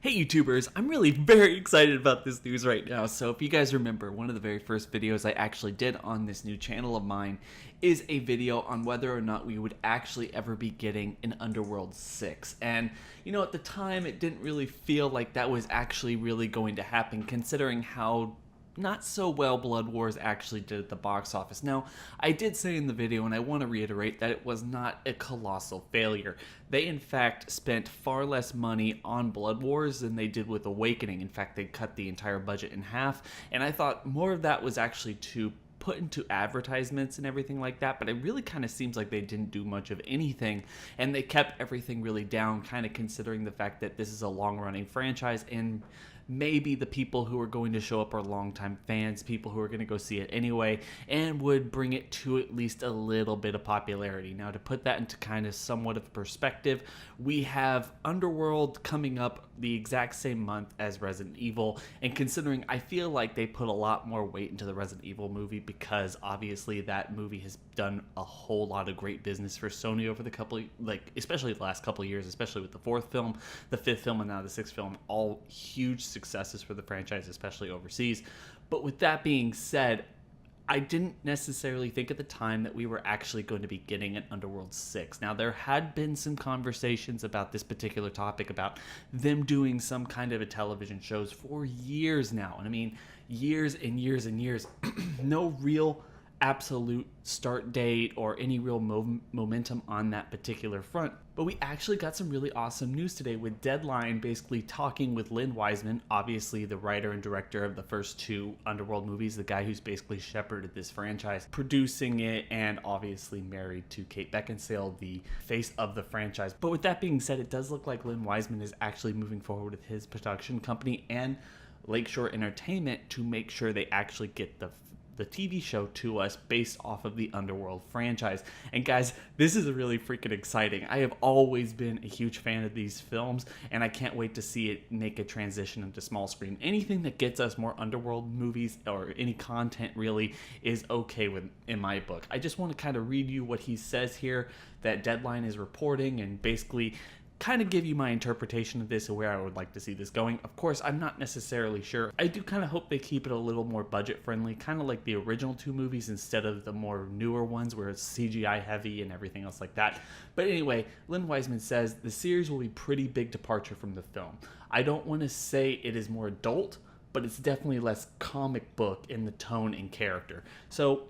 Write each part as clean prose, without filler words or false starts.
Hey YouTubers, I'm really very excited about this news right now. So if you guys remember, one of the very first videos I actually did on this new channel of mine is a video on whether or not we would actually ever be getting an Underworld 6. And you know, at the time it didn't really feel like that was actually really going to happen, considering how not so well Blood Wars actually did at the box office. Now, I did say in the video, and I want to reiterate, that it was not a colossal failure. They in fact spent far less money on Blood Wars than they did with Awakening. In fact, they cut the entire budget in half, and I thought more of that was actually to put into advertisements and everything like that, but it really kind of seems like they didn't do much of anything, and they kept everything really down, kind of considering the fact that this is a long-running franchise, and maybe the people who are going to show up are longtime fans, people who are going to go see it anyway, and would bring it to at least a little bit of popularity. Now, to put that into kind of somewhat of perspective, we have Underworld coming up the exact same month as Resident Evil, and considering I feel like they put a lot more weight into the Resident Evil movie because obviously that movie has done a whole lot of great business for Sony over the especially the last couple of years, especially with the fourth film, the fifth film, and now the sixth film, all huge successes for the franchise, especially overseas. But with that being said, I didn't necessarily think at the time that we were actually going to be getting an Underworld 6. Now, there had been some conversations about this particular topic, about them doing some kind of a television shows for years now. And I mean, years and years and years. No real absolute start date or any real momentum on that particular front. But we actually got some really awesome news today, with Deadline basically talking with Len Wiseman, obviously the writer and director of the first two Underworld movies, the guy who's basically shepherded this franchise, producing it, and obviously married to Kate Beckinsale, the face of the franchise. But with that being said, it does look like Len Wiseman is actually moving forward with his production company and Lakeshore Entertainment to make sure they actually get the TV show to us based off of the Underworld franchise. And guys, this is really freaking exciting. I have always been a huge fan of these films, and I can't wait to see it make a transition into small screen. Anything that gets us more Underworld movies or any content really is okay with, in my book. I just want to kind of read you what he says here that Deadline is reporting, and basically kind of give you my interpretation of this and where I would like to see this going. Of course, I'm not necessarily sure. I do kind of hope they keep it a little more budget friendly, kind of like the original two movies instead of the more newer ones where it's CGI heavy and everything else like that. But anyway, Len Wiseman says the series will be a pretty big departure from the film. I don't want to say it is more adult, but it's definitely less comic book in the tone and character. So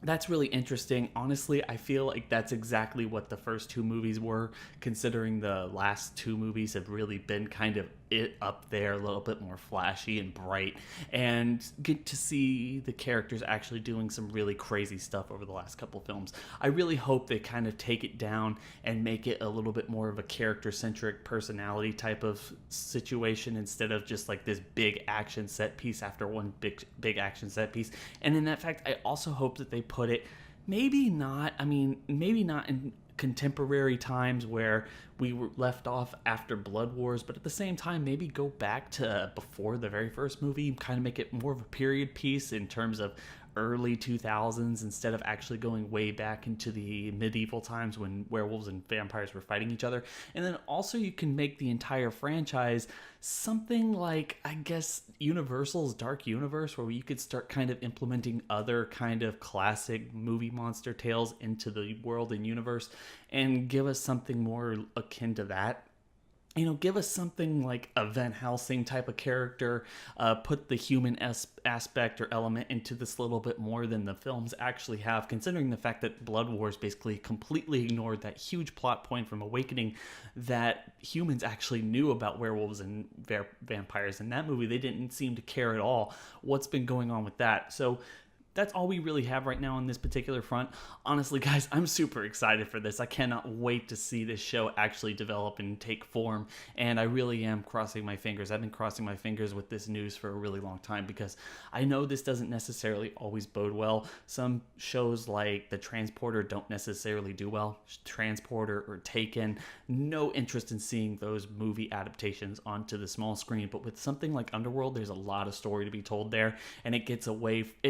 that's really interesting. Honestly, I feel like that's exactly what the first two movies were, considering the last two movies have really been kind of it up there, a little bit more flashy and bright, and get to see the characters actually doing some really crazy stuff over the last couple films. I really hope they kind of take it down and make it a little bit more of a character-centric personality type of situation instead of just like this big action set piece after one big action set piece. And in that fact, I also hope that they put it maybe not in contemporary times where we were left off after Blood Wars, but at the same time maybe go back to before the very first movie, kind of make it more of a period piece in terms of early 2000s instead of actually going way back into the medieval times when werewolves and vampires were fighting each other. And then also you can make the entire franchise something like, I guess, Universal's Dark Universe, where you could start kind of implementing other kind of classic movie monster tales into the world and universe and give us something more akin to that. You know, give us something like a Van Helsing type of character, put the human aspect or element into this a little bit more than the films actually have, considering the fact that Blood Wars basically completely ignored that huge plot point from Awakening that humans actually knew about werewolves and vampires. In that movie, they didn't seem to care at all what's been going on with that. So that's all we really have right now on this particular front. Honestly, guys, I'm super excited for this. I cannot wait to see this show actually develop and take form, and I really am crossing my fingers. I've been crossing my fingers with this news for a really long time because I know this doesn't necessarily always bode well. Some shows like The Transporter don't necessarily do well. Transporter or Taken, no interest in seeing those movie adaptations onto the small screen, but with something like Underworld, there's a lot of story to be told there, and it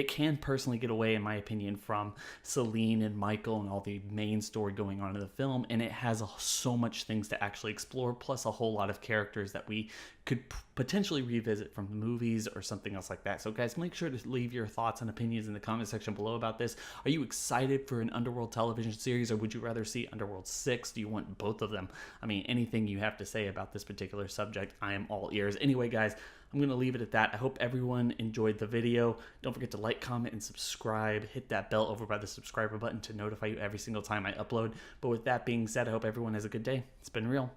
can personally get away, in my opinion, from Celine and Michael and all the main story going on in the film, and it has so much things to actually explore, plus a whole lot of characters that we could potentially revisit from the movies or something else like that. So guys, make sure to leave your thoughts and opinions in the comment section below about this. Are you excited for an Underworld television series, or would you rather see Underworld 6? Do you want both of them? I mean, anything you have to say about this particular subject, I am all ears. Anyway guys, I'm going to leave it at that. I hope everyone enjoyed the video. Don't forget to like, comment, and subscribe. Hit that bell over by the subscriber button to notify you every single time I upload. But with that being said, I hope everyone has a good day. It's been real.